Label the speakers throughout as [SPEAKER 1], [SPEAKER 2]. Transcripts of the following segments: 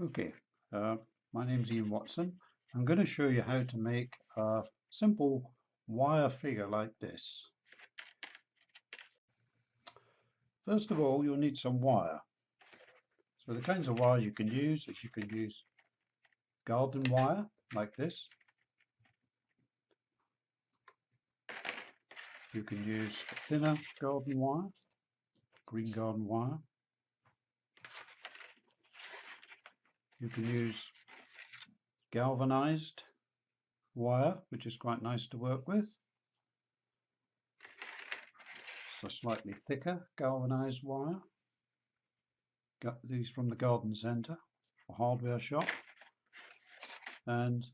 [SPEAKER 1] Okay, my name's Ian Watson. I'm going to show you how to make a simple wire figure like this. First of all, you'll need some wire. So the kinds of wires you can use is you can use garden wire like this. You can use thinner garden wire, green garden wire. You can use galvanized wire, which is quite nice to work with. It's a slightly thicker galvanized wire. Got these from the garden centre or hardware shop. And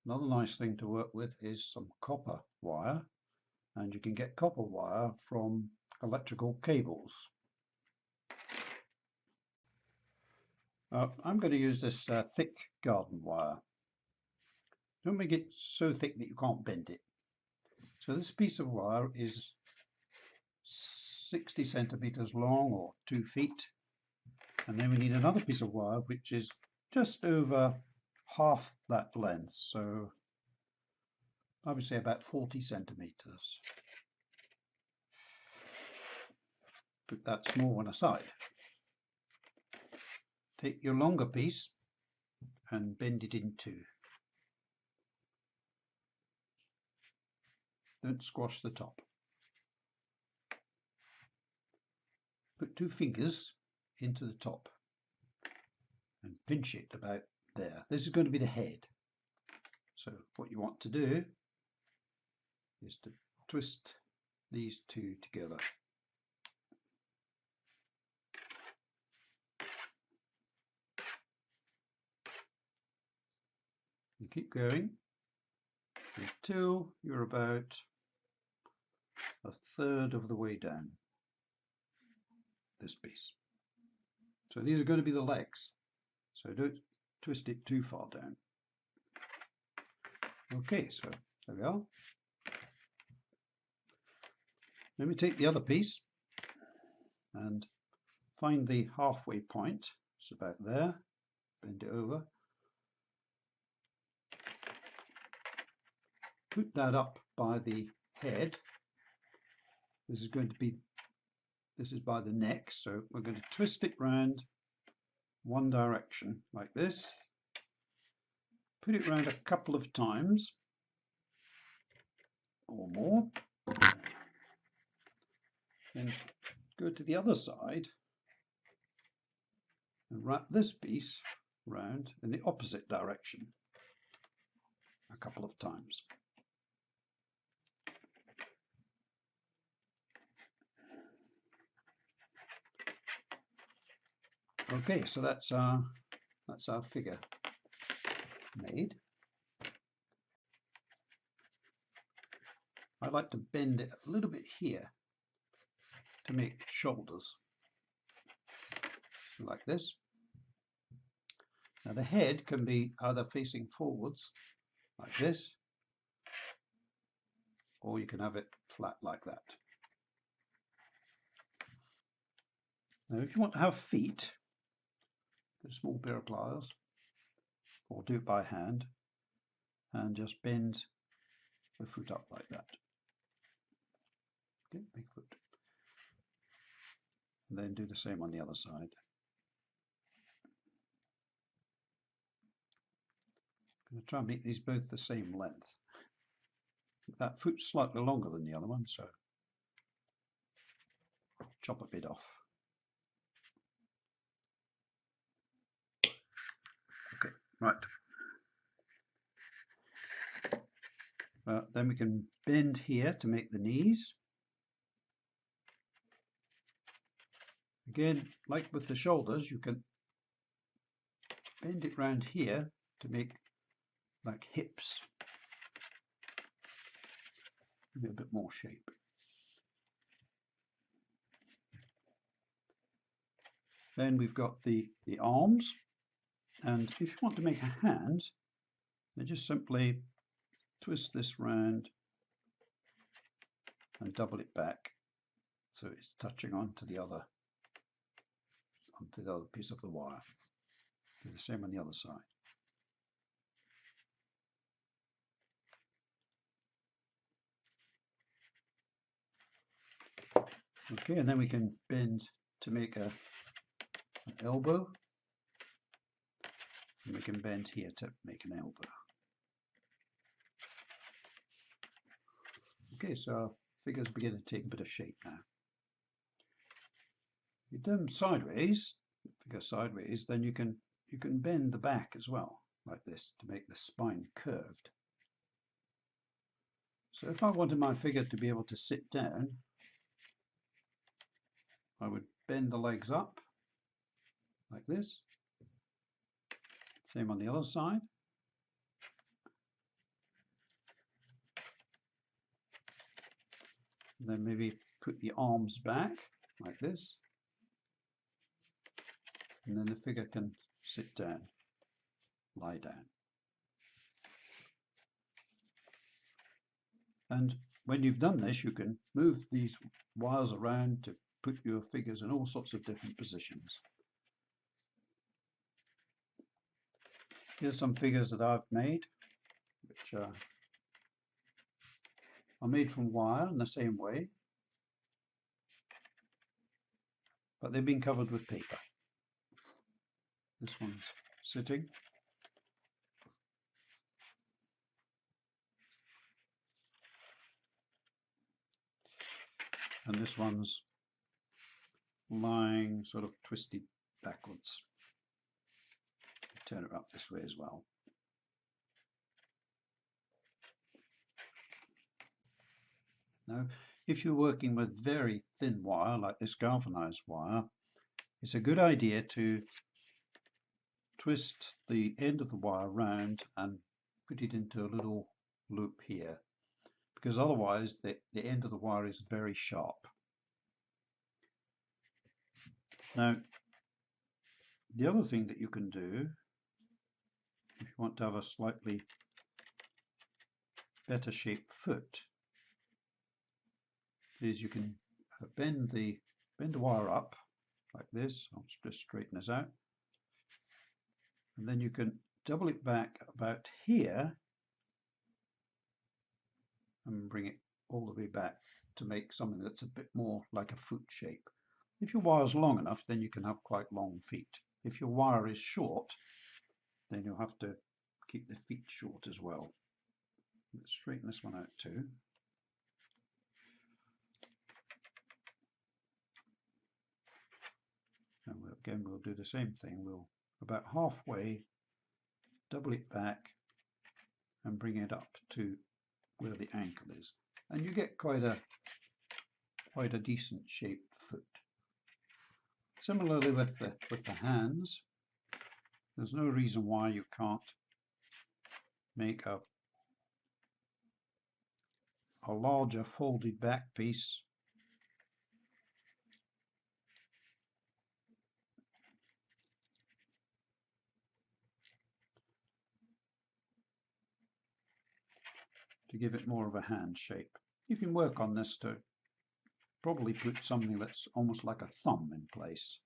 [SPEAKER 1] another nice thing to work with is some copper wire, and you can get copper wire from electrical cables. I'm going to use this thick garden wire. Don't make it so thick that you can't bend it. So this piece of wire is 60 centimeters long, or 2 feet, and then we need another piece of wire which is just over half that length, so I would say about 40 centimeters. Put that small one aside. Take your longer piece and bend it in two. Don't squash the top. Put 2 fingers into the top and pinch it about there. This is going to be the head. So what you want to do is to twist these two together. And keep going until you're about a third of the way down this piece. So these are going to be the legs, so don't twist it too far down. Okay, so there we are. Let me take the other piece and find the halfway point. It's about there. Bend it over. Put that up by the head. This is by the neck, so we're going to twist it round one direction like this. Put it round a couple of times or more. Then go to the other side and wrap this piece round in the opposite direction a couple of times. Okay, so that's our figure made. I like to bend it a little bit here to make shoulders, like this. Now the head can be either facing forwards, like this, or you can have it flat like that. Now if you want to have feet, get a small pair of pliers, or do it by hand, and just bend the foot up like that. Okay, big foot. And then do the same on the other side. I'm going to try and make these both the same length. That foot's slightly longer than the other one, so I'll chop a bit off. Okay, right. Then we can bend here to make the knees. Again, like with the shoulders, you can bend it round here to make like hips. Give it a bit more shape. Then we've got the arms, and if you want to make a hand, then just simply twist this round and double it back so it's touching onto the other piece of the wire. Do the same on the other side. Okay, and then we can bend to make an elbow, and we can bend here to make an elbow. Okay, so our figure's beginning to take a bit of shape now. If you do them sideways, figure sideways, then you can bend the back as well, like this, to make the spine curved. So if I wanted my figure to be able to sit down, I would bend the legs up like this. Same on the other side. And then maybe put the arms back like this. And then the figure can sit down, lie down. And when you've done this, you can move these wires around to put your figures in all sorts of different positions. Here's some figures that I've made, which are made from wire in the same way, but they've been covered with paper. This one's sitting. And this one's lying sort of twisted backwards. Turn it up this way as well. Now, if you're working with very thin wire, like this galvanized wire, it's a good idea to twist the end of the wire round and put it into a little loop here, because otherwise the end of the wire is very sharp. Now, the other thing that you can do, if you want to have a slightly better shaped foot, is you can bend the wire up like this. I'll just straighten this out, and then you can double it back about here and bring it all the way back to make something that's a bit more like a foot shape. If your wire is long enough, then you can have quite long feet. If your wire is short, then you'll have to keep the feet short as well. Let's straighten this one out too. And again, we'll do the same thing. We'll about halfway double it back and bring it up to where the ankle is, and you get quite a decent shaped foot. Similarly with the hands, there's no reason why you can't make a larger folded back piece to give it more of a hand shape. You can work on this to probably put something that's almost like a thumb in place.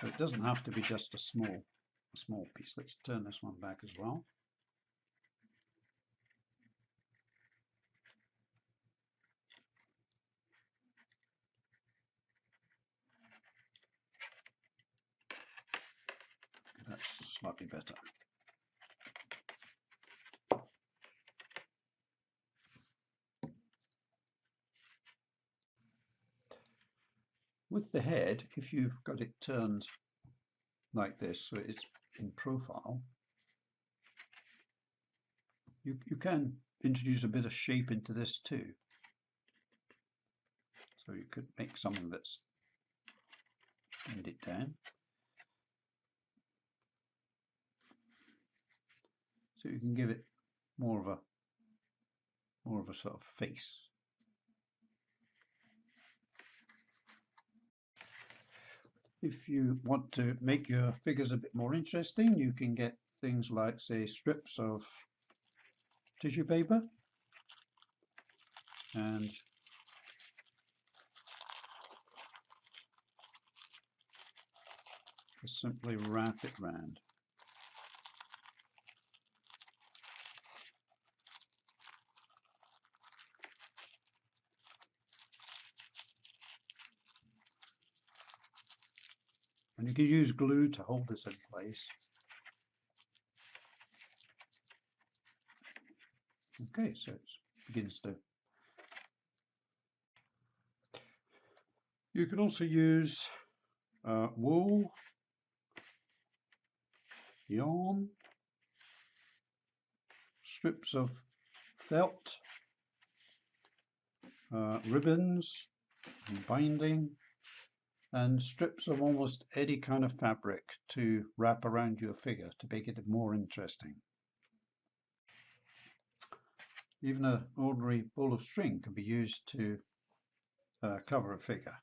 [SPEAKER 1] So it doesn't have to be just a small piece. Let's turn this one back as well. That's slightly better. With the head, if you've got it turned like this, so it's in profile, you can introduce a bit of shape into this too. So you could make something that's bend it down. So you can give it more of a sort of face. If you want to make your figures a bit more interesting, you can get things like, say, strips of tissue paper and Just simply wrap it round. And you can use glue to hold this in place. Okay, so it begins to. You can also use wool, yarn, strips of felt, ribbons and binding, and strips of almost any kind of fabric to wrap around your figure to make it more interesting. Even an ordinary ball of string can be used to cover a figure.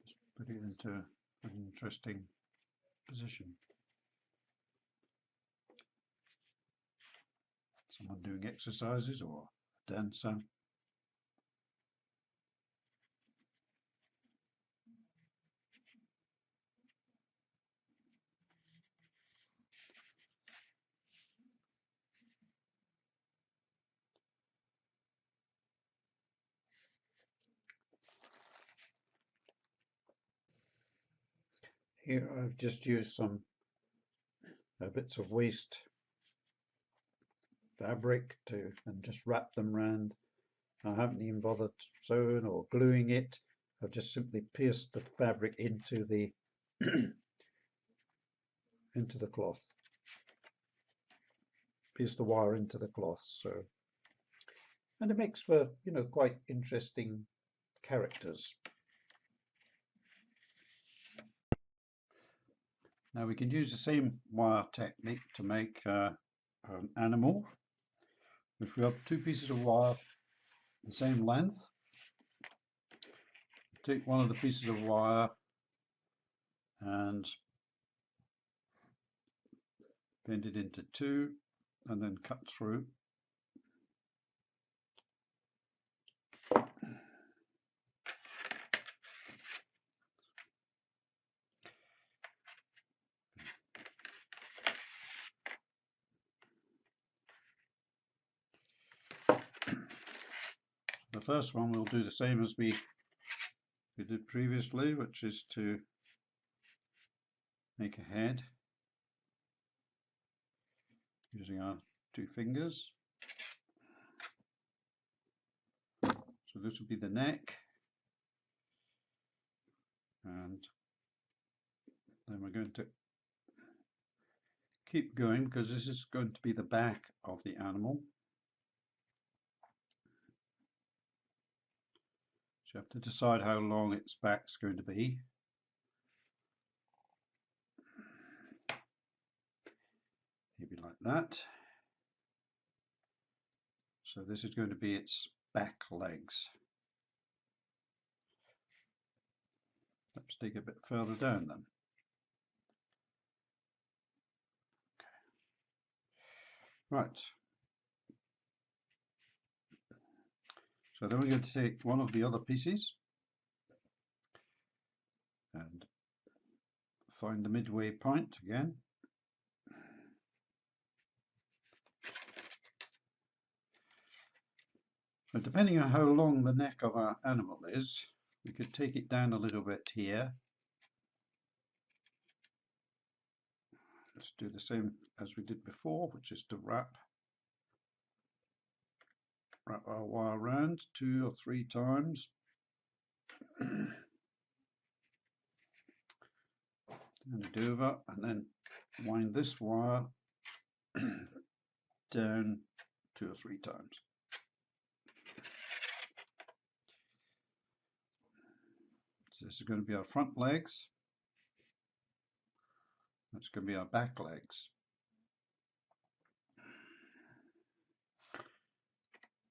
[SPEAKER 1] Just put it into an interesting position. Someone doing exercises or a dancer. Here I've just used some bits of waste fabric and just wrap them round. I haven't even bothered sewing or gluing it. I've just simply pierced the fabric into the into the cloth. Pierce the wire into the cloth, and it makes for, you know, quite interesting characters. Now we can use the same wire technique to make an animal. If we have two pieces of wire the same length, take one of the pieces of wire and bend it into two and then cut through. The first one we'll do the same as we did previously, which is to make a head using our two fingers. So this will be the neck, and then we're going to keep going because this is going to be the back of the animal. So you have to decide how long its back's going to be. Maybe like that. So this is going to be its back legs. Let's dig a bit further down then. Okay. Right. So then we're going to take one of the other pieces and find the midway point again. But depending on how long the neck of our animal is, we could take it down a little bit here. Let's do the same as we did before, which is to wrap wrap our wire around 2 or 3 times. Turn it over and then wind this wire down 2 or 3 times. So this is going to be our front legs. That's going to be our back legs.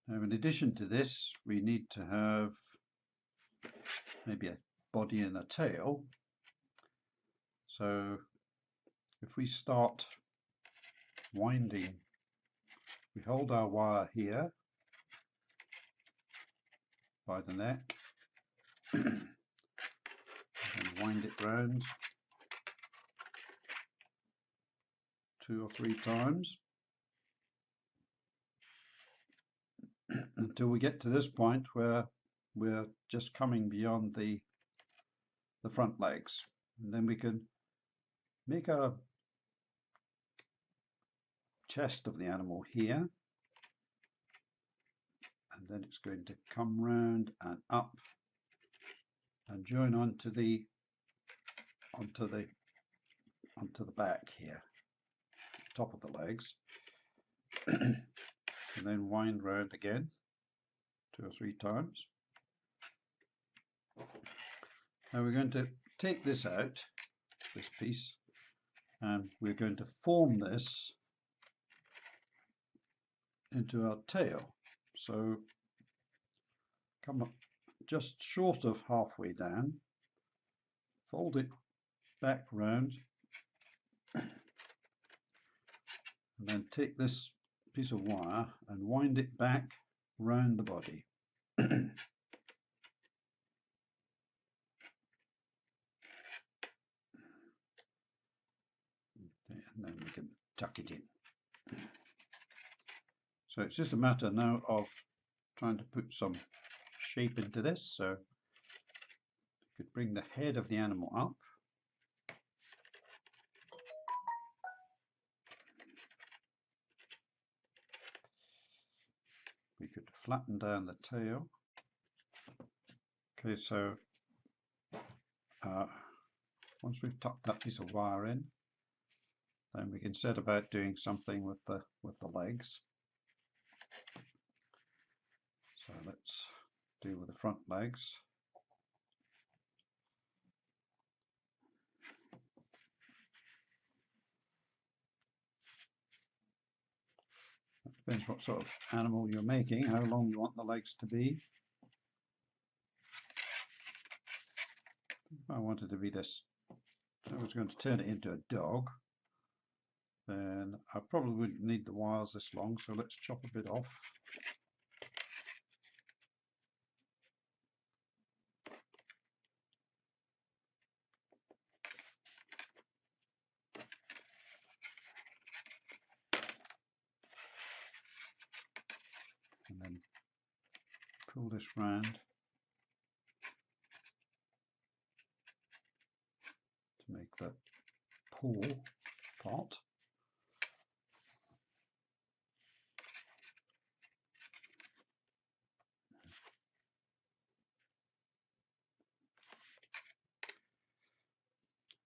[SPEAKER 1] Now, in addition to this, we need to have maybe a body and a tail. So if we start winding, we hold our wire here by the neck and wind it round 2 or 3 times until we get to this point where we're just coming beyond the front legs, and then we can make a chest of the animal here, and then it's going to come round and up and join onto the back here, top of the legs, and then wind round again 2 or 3 times. Now we're going to take this out, this piece, and we're going to form this into our tail. So come up just short of halfway down, fold it back round, and then take this piece of wire and wind it back round the body. And then we can tuck it in. So it's just a matter now of trying to put some shape into this. So you could bring the head of the animal up. We could flatten down the tail. Okay, so once we've tucked that piece of wire in, then we can set about doing something with the legs. So let's do with the front legs. It depends what sort of animal you're making, how long you want the legs to be. If I wanted to be this, so I was going to turn it into a dog, then I probably wouldn't need the wires this long, so let's chop a bit off. And then pull this round to make the paw part.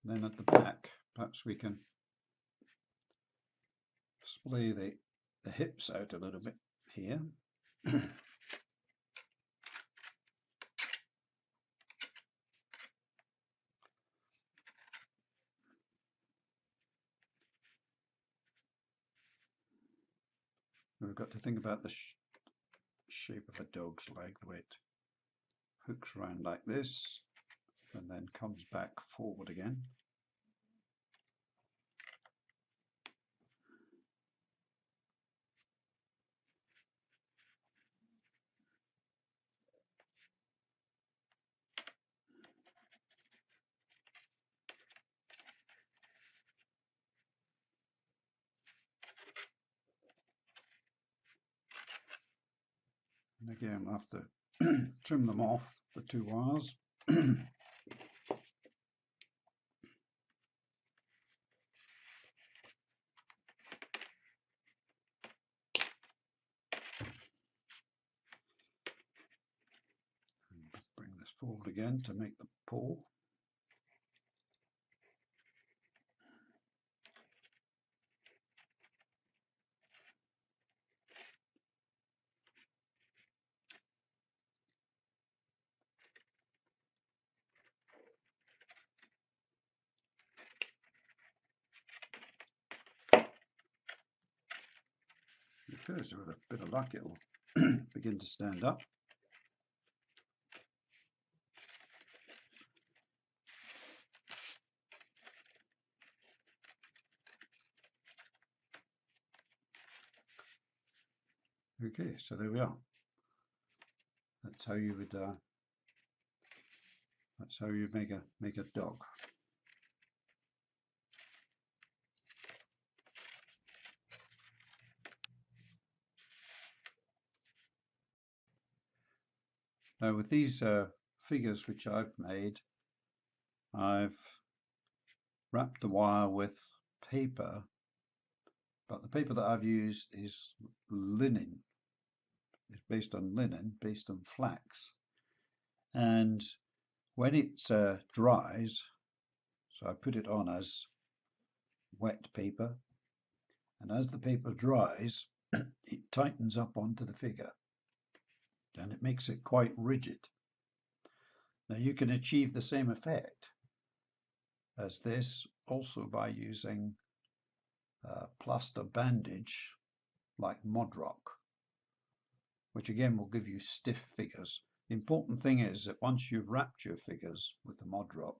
[SPEAKER 1] Then at the back, perhaps we can splay the hips out a little bit here. We've got to think about the shape of a dog's leg, the way it hooks around like this and then comes back forward again. And again, we'll have to trim them off, the 2 wires. hold again to make the pull. It appears with a bit of luck it will begin to stand up. Okay, so there we are. That's how you would. That's how you make a dog. Now with these figures which I've made, I've wrapped the wire with paper, but the paper that I've used is linen. It's based on linen, based on flax. And when it dries, so I put it on as wet paper, and as the paper dries, it tightens up onto the figure, and it makes it quite rigid. Now you can achieve the same effect as this also by using plaster bandage like Modroc, which again will give you stiff figures. The important thing is that once you've wrapped your figures with the Modroc,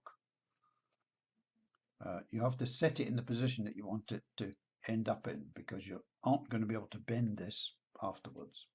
[SPEAKER 1] you have to set it in the position that you want it to end up in, because you aren't going to be able to bend this afterwards.